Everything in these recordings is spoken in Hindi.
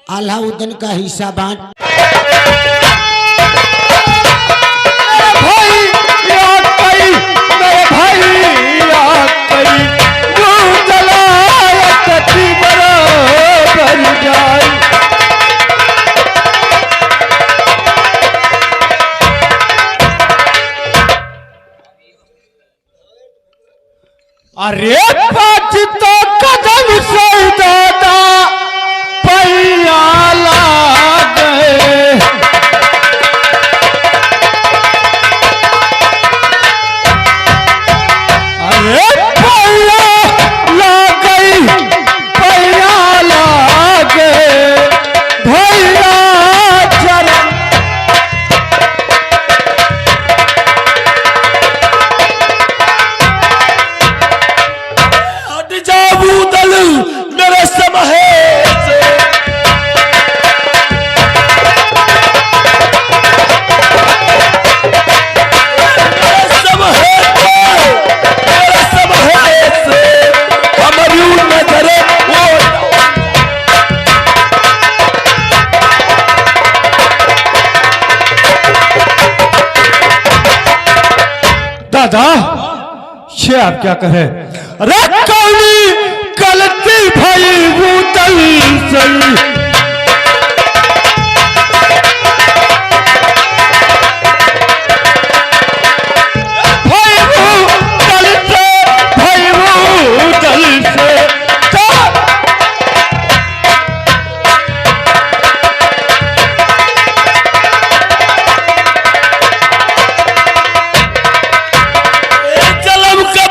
अलाउद्दीन का हिस्सा बांट। अरे पाँच तो कदम से दादा पैया गए। अरे पैया गई पैया गए भैया चरण। मेरे समहेत हमारी नजर वो दादा ये आप क्या कहे? अरे कौनी गलती भाई बूतल सही। भाई बूतल से भाई बूतल से जलम का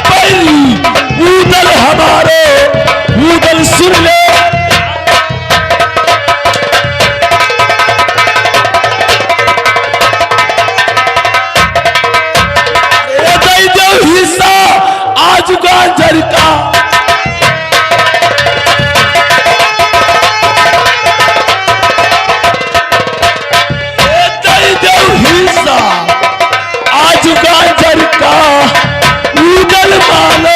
बैरी ऊदल हमारे ऊदल सुन ले। हिस्सा आज गांजर का हिस्सा आज गांजर का ऊदल मानो।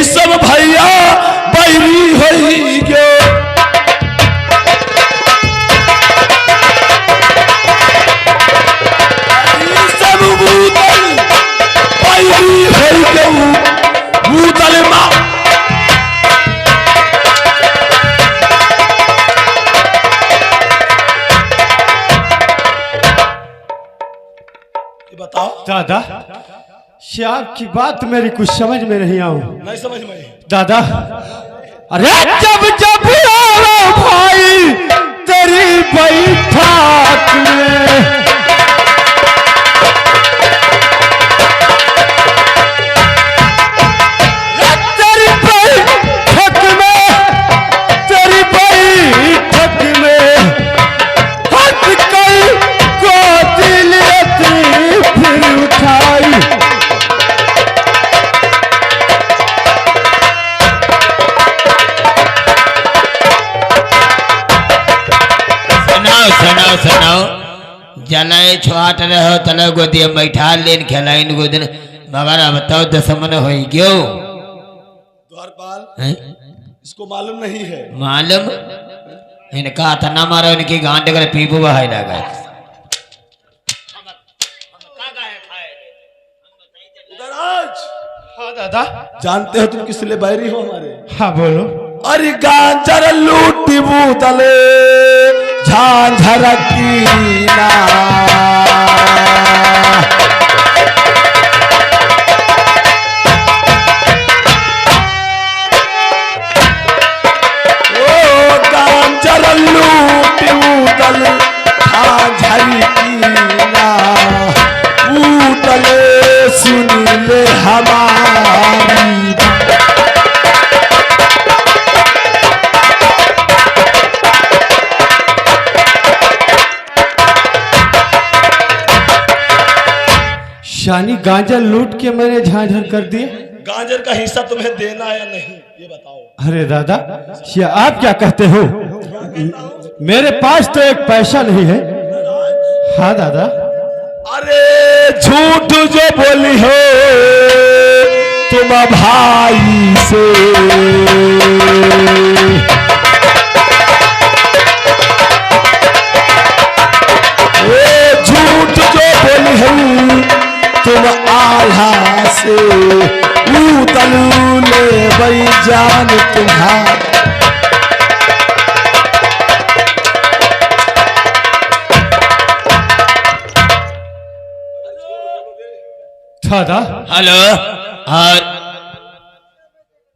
सब भैया बैरी होई गयो। सब बूतल बैरी होई गयो बूतल माँ। बताओ दादा ये आपकी बात मेरी कुछ समझ में नहीं आऊं। नहीं समझ में दादा। अरे जब जब आओ भाई तेरी बैठक में तेरी बैठक में हट गई को दिल फिर उठाई। सुनाओ जलाए छोट रहो तले गोदी बैठा लेन खेलाइन गोदन मगर बताओ दसमन हो गयो। द्वारपाल इसको मालूम नहीं है। मालूम इनका तना मारो इनकी गांड कर पीपू बहाई लगा। हाँ दादा। जानते हो तुम किस लिए बैरी हो हमारे? हाँ बोलो। अरे गांजर लूटी बूतले झांझर कीना ओ गांजर लूटी यानी गांजा लूट के मैंने झांझर कर दिया। गाजर का हिस्सा तुम्हें देना या नहीं ये बताओ। अरे दादा, ये आप क्या कहते हो? मेरे पास तो एक पैसा नहीं है। हाँ दादा। अरे झूठ जो बोली हो तुम भाई से, झूठ जो बोली हो तुम आल्हा से, उतलू ले बई जान तुम्हारा। दादा हेलो। और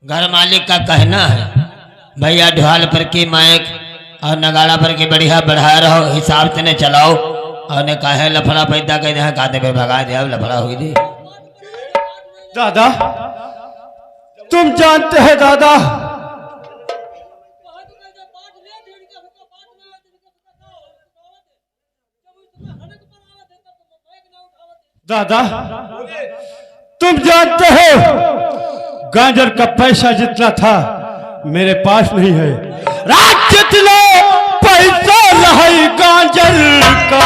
घर मालिक का कहना है भैया ढोल पर की माइक और नगाड़ा पर की बढ़िया बढ़ा रहो, हिसाब से ने चलाओ। और ने कहे लफड़ा पैदा कर दे काते पे भगा दे, अब लफड़ा हुई थी। दादा तुम जानते हैं दादा, दादा तुम जानते हो गाजर का पैसा जितना था मेरे पास नहीं है। रात जितना पैसा नहीं गाजर का,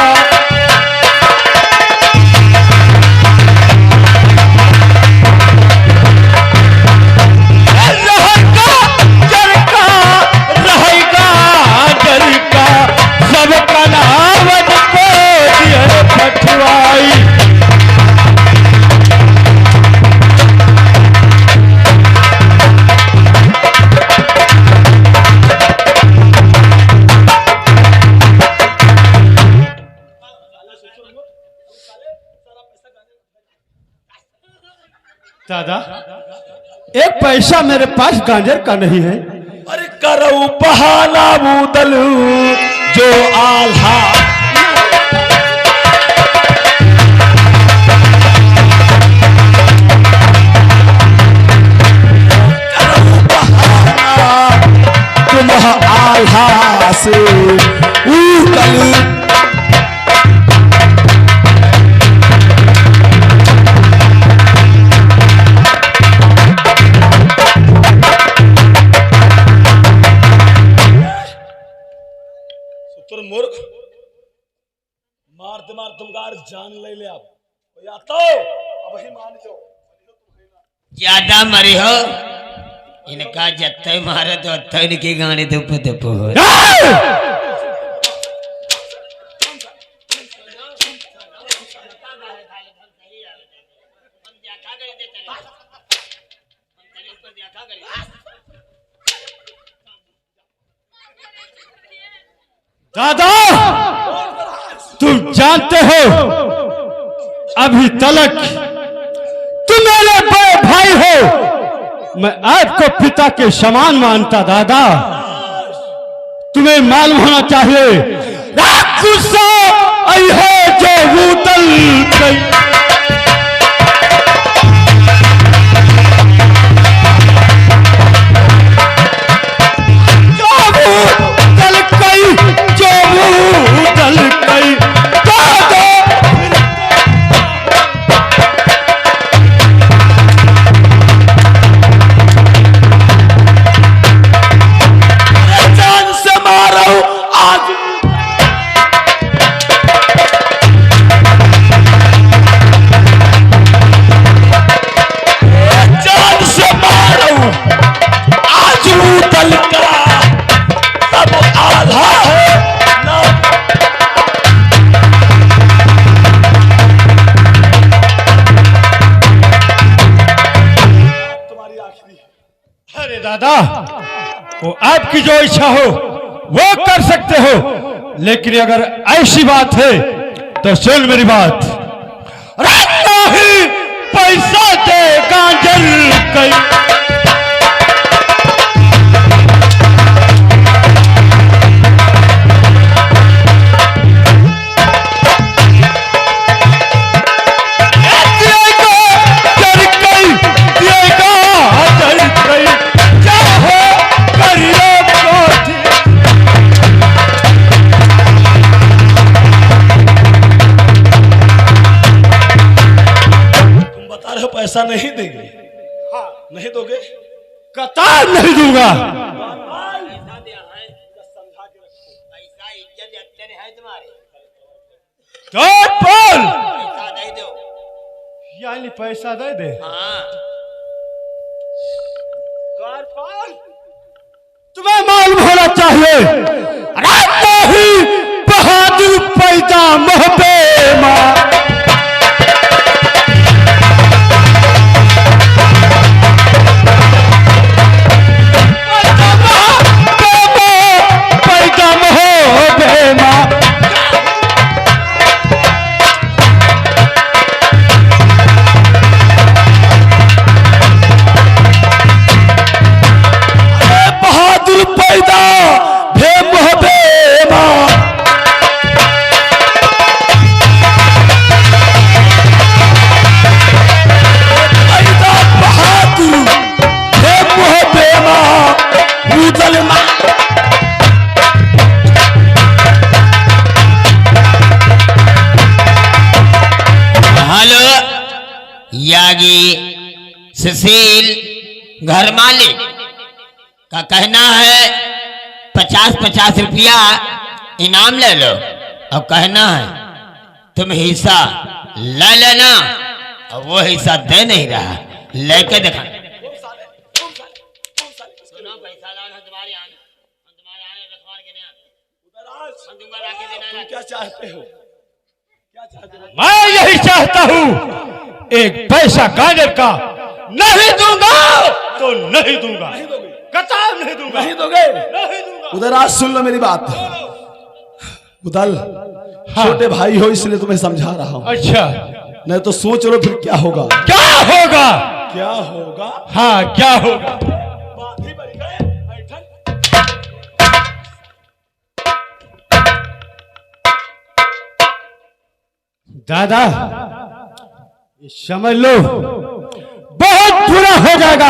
सबका नाम को दिए पठवाई। दादा एक पैसा मेरे पास गाजर का नहीं है। अरे करो बहाना मुदलू जो आल्हा, करो बहाना तुम आल्हा से उतलू। मूर्ख मारते मार तुमकार जान ले ले। आप या तो अब ही मान जाओ, ज्यादा मरी हो इनका जत्ते मारे तो अत्ता इनकी गाड़ी तो पुतप हो। दादा तुम जानते हो अभी तलक तुम मेरे बड़े भाई हो, मैं आपको पिता के समान मानता। दादा तुम्हें मालूम होना चाहिए गुस्सा आई है जो उतल गई, दादा वो आपकी जो इच्छा हो वो कर सकते हो, लेकिन अगर ऐसी बात है तो सुन मेरी बात। नहीं पैसा दे गाजर कई, पैसा नहीं देंगे? हाँ नहीं दोगे? कतार नहीं दूंगा। यानी पैसा दे दे। तुम्हें मालूम होना चाहिए, नहीं बहादुर पैदा मोहबे माँ। पैदा मोहबे माँ। यागी सुशील घर मालिक का कहना है 50-50 रुपया इनाम ले लो और कहना है तुम हिस्सा ले लेना और वो हिस्सा दे नहीं रहा, लेके देखा। क्या चाहते हो? क्या चाहते हो? मैं यही चाहता हूँ, एक पैसा गाजर का नहीं दूंगा तो नहीं दूंगा, कतार नहीं दूंगा। नहीं दोगे? नहीं दूंगा। उधर आज सुन लो मेरी बात। उदल हाँ। छोटे भाई हो इसलिए तुम्हें समझा रहा हूँ, अच्छा नहीं तो सोच लो फिर क्या होगा। क्या होगा? क्या होगा? हाँ क्या होगा? बात ही बढ़ गए। दादा ये समझ लो बहुत बुरा हो जाएगा।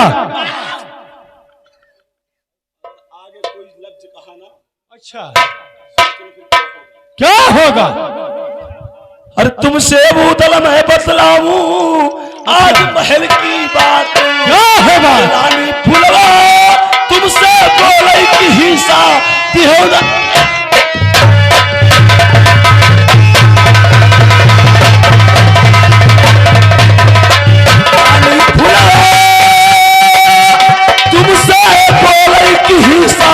आगे कोई लफ्ज कहा ना। अच्छा क्या होगा? अरे तुमसे भूतल मैं बतलाऊं आज महल की बात। क्या होगा? रानी फुलवा तुमसे बोले की हिस्सा दिहोगा। रानी फुलवा तुमसे बोले की हिस्सा।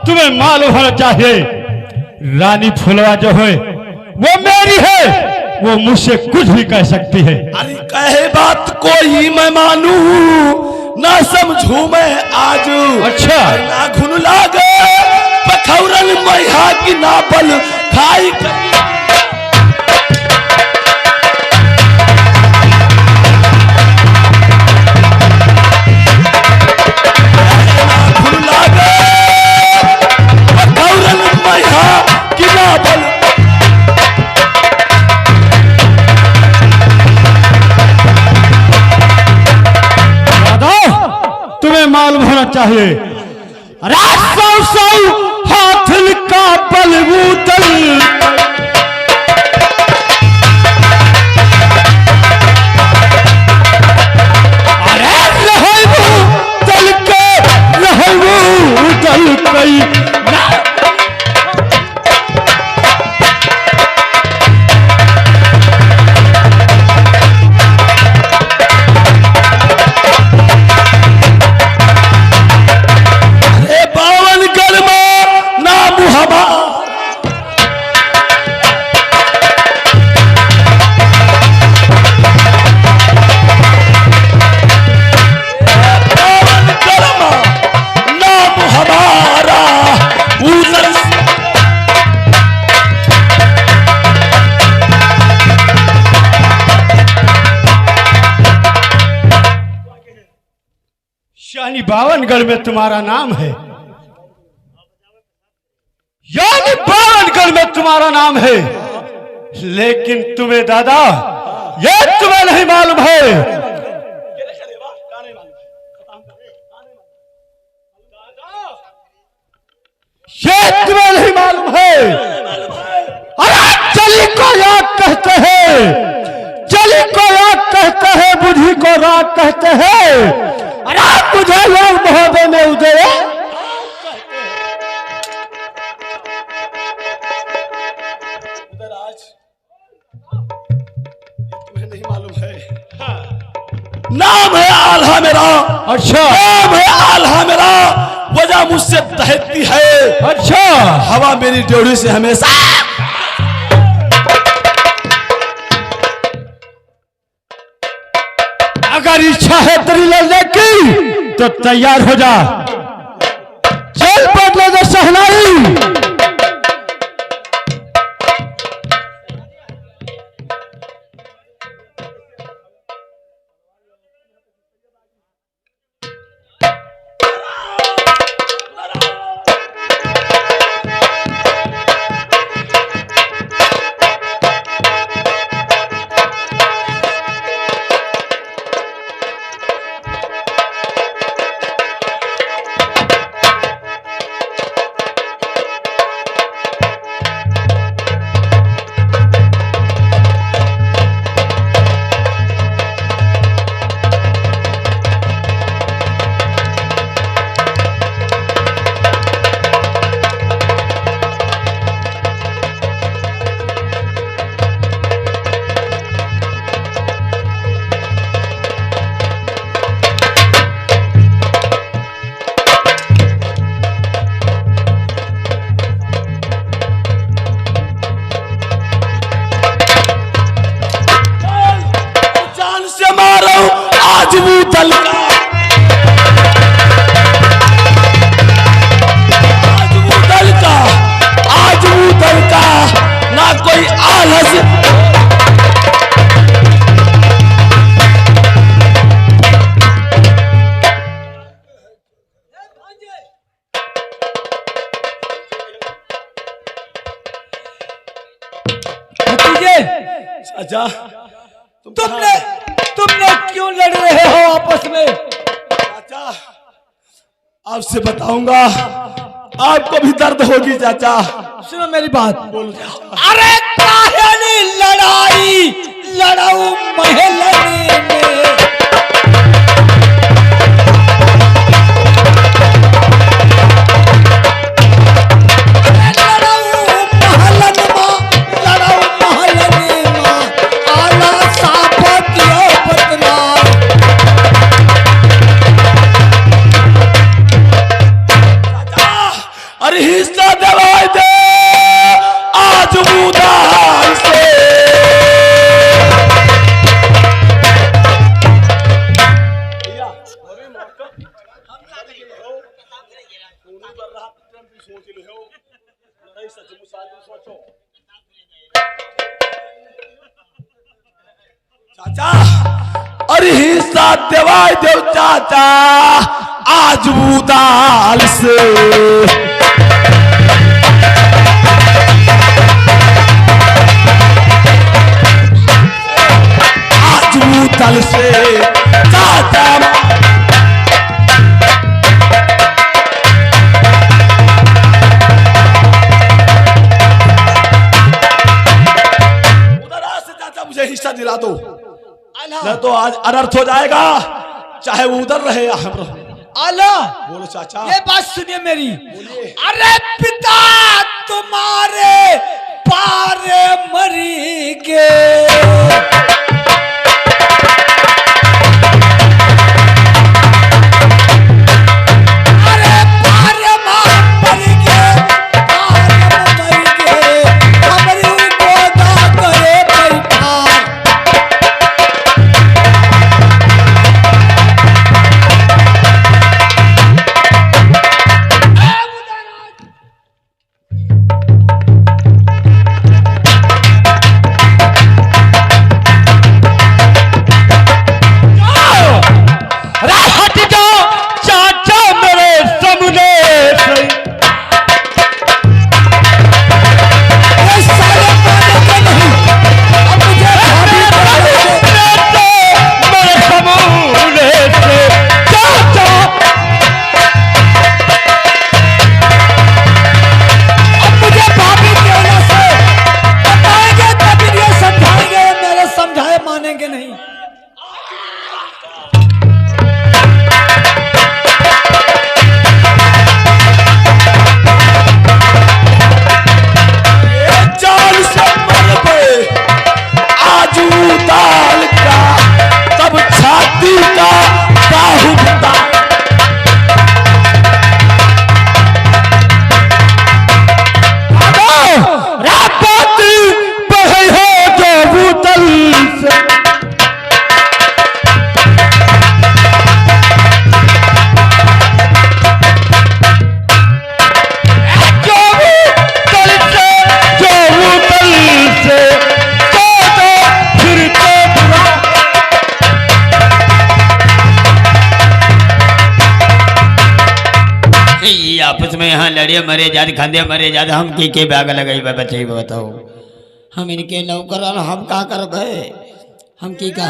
तुम्हें मालूम होना चाहिए रानी फुलवा जो है वो मेरी है, वो मुझसे कुछ भी कह सकती है। अरे कहे बात कोई मैं मानू ना समझू मैं आज। अच्छा ना घुन लागे पखौरन मैहा की ना बल खाई। घुन लागे पखौरन मैहा की ना बल। तुम्हें मालूम होना चाहिए हाथ का बलबूतल। अरे रहबू दल के रहबू दल कई यानी 52गढ़ में तुम्हारा नाम है, यानी 52गढ़ में तुम्हारा नाम है, लेकिन तुम्हें दादा ये तुम्हें नहीं मालूम है। ये तुम्हें नहीं मालूम है? अरे चली को याद कहते हैं, चली को याद कहते हैं, बुद्धि को राग कहते हैं। अरे मुझे लोग महोदय में उदय तुम्हें नहीं मालूम है? नाम है आल्हा मेरा। अच्छा, नाम है आल्हा मेरा, वजह मुझसे दहकती है। अच्छा, हवा मेरी ड्योढ़ी से हमेशा। अगर इच्छा है तेरी लड़ने की तो तैयार हो जा, चल बदले दे शहनाई। चाचा तुमने क्यों लड़ रहे हो आपस में? चाचा आपसे बताऊंगा, आपको भी दर्द होगी चाचा। सुनो मेरी बात। बोलो चाचा। अरे काहे लड़ाई लड़ाऊ महलनी में, हिस्सा दिलवाई दे आज मुदाल से। चाचा अरे हिस्सा दिलवाई दे चाचा आज मुदाल से। तल से चाचा उधर आज से चाचा मुझे हिस्सा दिला दो, नहीं तो आज अनर्थ हो जाएगा, चाहे वो उधर रहे या हम रहे। आला बोलो चाचा। ये बात सुनिए मेरी। अरे पिता तुम्हारे पारे मरी के, लड़े मरे जाते खंदे मरे जाते हम के बाग लगाई बचे बताओ हम इनके नौकर और हम का करब हम की का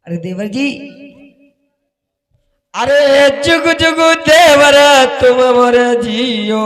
अरे देवर जी अरे जुग जुग देवर तुम मोर जियो